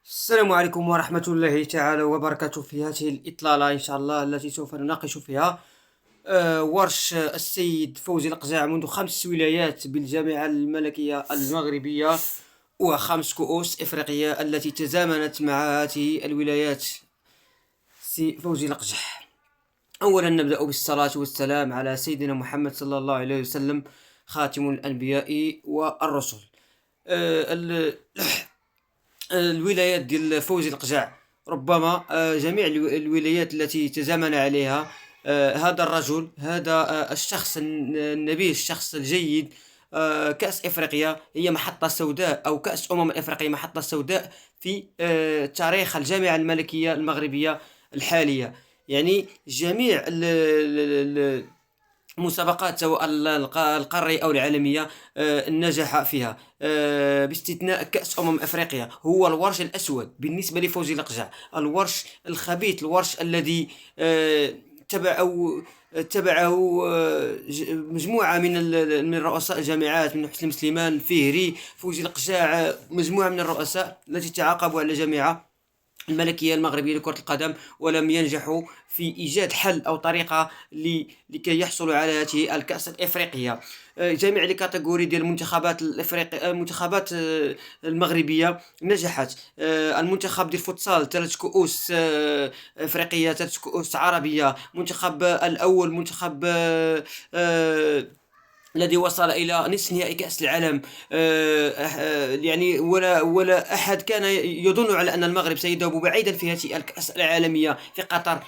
السلام عليكم ورحمة الله تعالى وبركاته. في هذه الإطلالة إن شاء الله التي سوف نناقش فيها ورش السيد فوزي القزاع منذ 5 ولايات بالجامعة الملكية المغربية و5 كؤوس إفريقية التي تزامنت مع هذه الولايات. سي فوزي القزاع، أولا نبدأ بالصلاة والسلام على سيدنا محمد صلى الله عليه وسلم، خاتم الأنبياء والرسل. آه، الولايات ديال فوزي القجع ربما جميع الولايات التي تزامن عليها هذا الرجل، هذا الشخص النبيل، الشخص الجيد. كأس إفريقيا هي محطة سوداء، أو كأس إفريقيا محطة سوداء في تاريخ الجامعة الملكية المغربية الحالية. يعني جميع مسابقات سواء القارية أو العالمية نجح فيها، باستثناء كأس أفريقيا. هو الورش الأسود بالنسبة لفوزي الأقجع، الورش الخبيث، الورش الذي تبعه مجموعة من رؤساء الجامعات، من حسن سليمان الفهري، فوزي القجاع، مجموعة من الرؤساء التي تعاقبوا على جامعة الملكية المغربية لكرة القدم ولم ينجحوا في إيجاد حل أو طريقة لكي يحصلوا على هذه الكأس الإفريقية. جميع الكاتيجوري ديال المنتخبات الإفريقية، المنتخبات المغربية نجحت. المنتخب ديال الفوتسال 3 كؤوس إفريقية، 3 كؤوس عربية. منتخب الأول، منتخب الذي وصل إلى نصف نهائي كأس العالم. يعني ولا أحد كان يظن على أن المغرب سيذهب بعيدا في هذه الكأس العالمية في قطر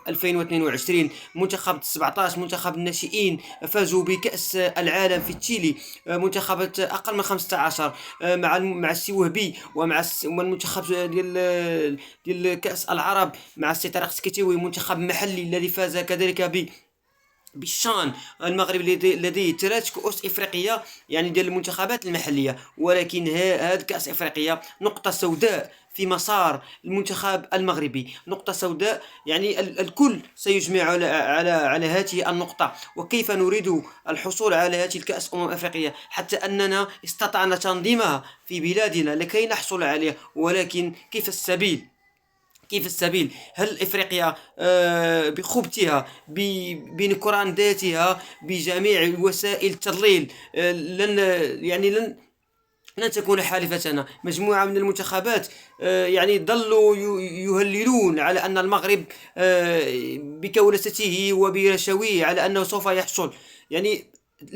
2022. منتخب 17، منتخب الناشئين، فازوا بكأس العالم في تشيلي. منتخبات أقل من 15 مع السوهبي، ومع المنتخب ديال كأس العرب مع السي طارق سكيتيوي، منتخب محلي الذي فاز كذلك بالشان. المغرب لديه 3 كؤوس إفريقية يعني ديال المنتخبات المحلية، ولكن هذه كأس إفريقيا نقطة سوداء في مسار المنتخب المغربي، نقطة سوداء. يعني الكل سيجمع على هذه النقطة. وكيف نريد الحصول على هذه الكأس أفريقيا حتى أننا استطعنا تنظيمها في بلادنا لكي نحصل عليها، ولكن كيف السبيل؟ كيف السبيل؟ هل إفريقيا بخبثها، بنكران بجميع وسائل التضليل، لن تكون حالفتنا؟ مجموعة من المنتخبات يعني ظلوا يهللون على أن المغرب بكولسته وبرشويه على أنه سوف يحصل. يعني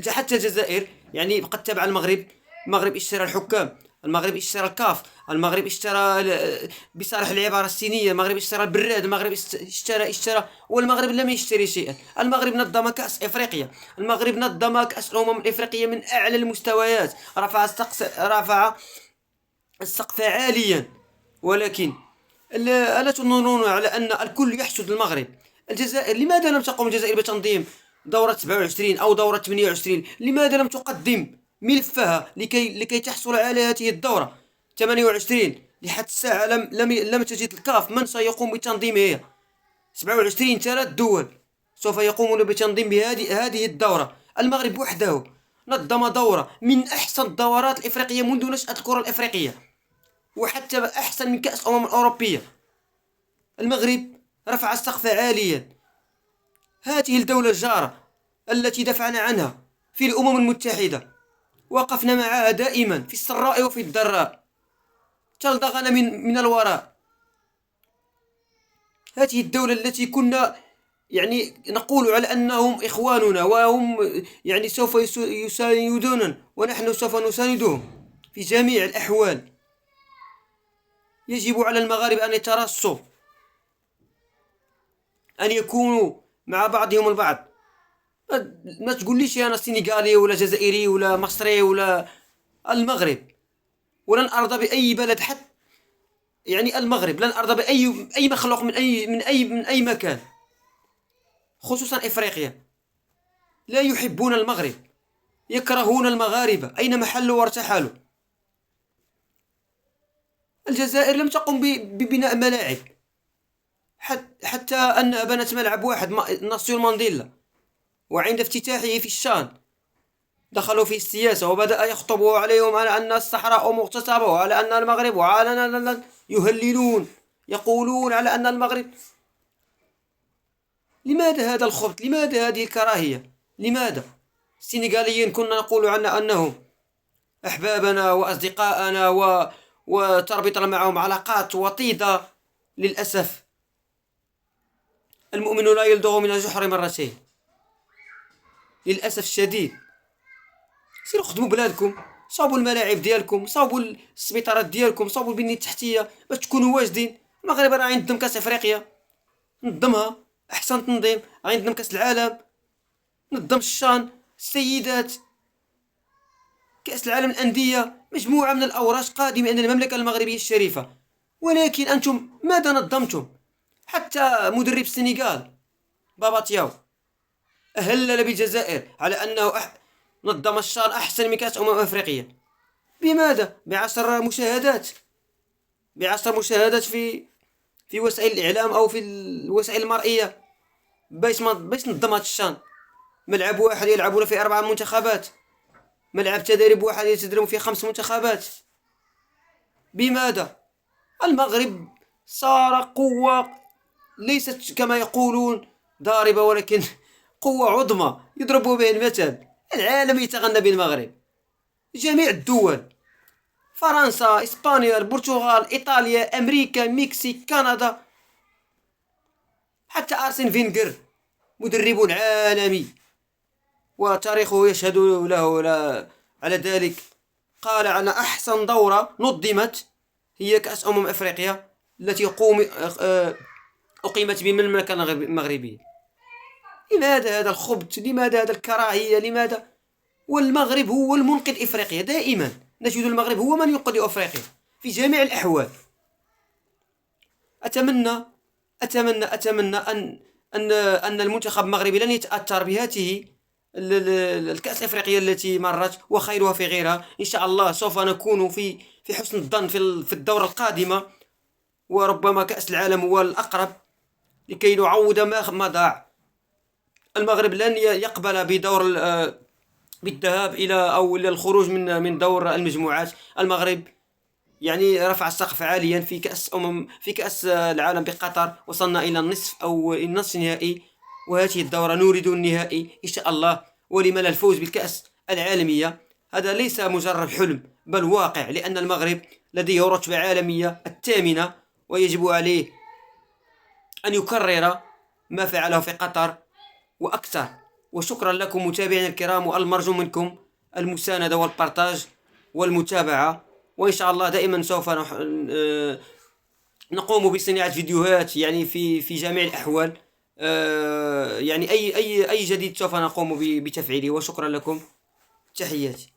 حتى الجزائر يعني قد تبع المغرب. المغرب اشترى الحكام، المغرب اشترى الكاف، المغرب اشترى بصالح العبارة الصينية، المغرب اشترى البراد، المغرب اشترى، والمغرب لم يشتري شيئا. المغرب نظم كأس افريقيا، المغرب نظم كأس الافريقية من اعلى المستويات، رفع السقف عاليا. ولكن ألا تظنون على أن الكل يحسد المغرب؟ الجزائر، لماذا لم تقم الجزائر بتنظيم دورة 27 أو دورة 28؟ لماذا لم تقدم ملفها لكي تحصل على هذه الدورة 28؟ لحد الساعة لم تجد الكاف من سيقوم بتنظيمها. 27 3 دول سوف يقومون بتنظيم هذه الدورة. المغرب وحده نظم دورة من أحسن الدورات الإفريقية منذ نشأة الكرة الإفريقية، وحتى أحسن من كأس الأوروبية. المغرب رفع السقف عاليا. هذه الدولة الجارة التي دفعنا عنها في الأمم المتحدة، وقفنا معها دائما في السراء وفي الضراء، تلدغنا من الوراء. هذه الدولة التي كنا يعني نقول على أنهم إخواننا، وهم يعني سوف يساندوننا، ونحن سوف نساندهم في جميع الأحوال. يجب على المغاربة أن يتراصوا، أن يكونوا مع بعضهم البعض. ما تقوليش أنا سنغالي ولا جزائري ولا مصري ولا المغرب. ولن أرضى بأي بلد، حتى يعني المغرب لن أرضى بأي مخلوق من أي مكان، خصوصا إفريقيا. لا يحبون المغرب، يكرهون المغاربة أينما حلوا وارتحلوا. الجزائر لم تقم ببناء ملاعب، حتى أن بنت ملعب واحد، ناسيون مانديلا، وعند افتتاحه في الشان دخلوا في السياسة وبدأ يخطبوا عليهم على أن الصحراء مغتصبة، وعلى أن المغرب، وعلى يهللون، يقولون على أن المغرب. لماذا هذا الخبث؟ لماذا هذه الكراهية؟ لماذا؟ السنغاليين كنا نقول عنه أنهم أحبابنا وأصدقاءنا وتربطنا معهم علاقات وطيدة. للأسف المؤمن لا يلدغ من الجحر مرتين، للأسف الشديد. سيروا خدموا بلادكم، صاوبوا الملاعب ديالكم، صاوبوا السبيطارات ديالكم، صاوبوا البنية التحتية باش تكونوا واجدين. المغرب راه عندهم كاس افريقيا، نظمها احسن تنظيم. عندنا كاس العالم، نظم الشان السيدات، كاس العالم الانديه، مجموعه من الاوراق قادمه من المملكه المغربيه الشريفه. ولكن انتم ماذا نظمتم؟ حتى مدرب السنغال بابا تياو أهلل بالجزائر على أنه نظم الشان أحسن من كأس أفريقيا. بماذا؟ بعشر مشاهدات، بعشر مشاهدات في وسائل الإعلام أو في الوسائل المرئية باش نظم هذا الشان. ملعب واحد يلعبون فيه 4 منتخبات، ملعب تدريب واحد يتدربون فيه 5 منتخبات. بماذا؟ المغرب صار قوة ليست كما يقولون ضاربة، ولكن قوة عظمى يضرب به المثل. العالم يتغنى بالمغرب، جميع الدول، فرنسا، إسبانيا، البرتغال، إيطاليا، أمريكا، مكسيك، كندا، حتى أرسن فينغر مدرب عالمي وتاريخه يشهد له على ذلك. قال عن أحسن دورة نظمت هي كأس أفريقيا التي أقيمت بالمملكة المغربية. لماذا هذا الخبث؟ لماذا هذا الكراهية؟ لماذا؟ والمغرب هو المنقذ إفريقيا، دائما نجد المغرب هو من ينقذ إفريقيا في جميع الأحوال. أتمنى أن المنتخب المغربي لن يتأثر بهذه الكأس الإفريقية التي مرت، وخيرها في غيرها. إن شاء الله سوف نكون في حسن الظن في الدورة القادمة، وربما كأس العالم هو الأقرب لكي نعوض ما ضاع. المغرب لن يقبل بالذهاب إلى الخروج من دور المجموعات. المغرب يعني رفع السقف عاليا في كأس العالم بقطر، وصلنا إلى النصف أو النصف النهائي، وهذه الدورة نريد النهائي إن شاء الله. ولما الفوز بالكأس العالمية؟ هذا ليس مجرد حلم بل واقع، لأن المغرب لديه رتبة عالمية 8، ويجب عليه أن يكرر ما فعله في قطر وأكثر. وشكرا لكم متابعينا الكرام، والمرجو منكم المساندة والبارتاج والمتابعة. وإن شاء الله دائما سوف نقوم بصناعة فيديوهات يعني في جميع الأحوال. يعني أي جديد سوف نقوم بتفعيله. وشكرا لكم، تحياتي.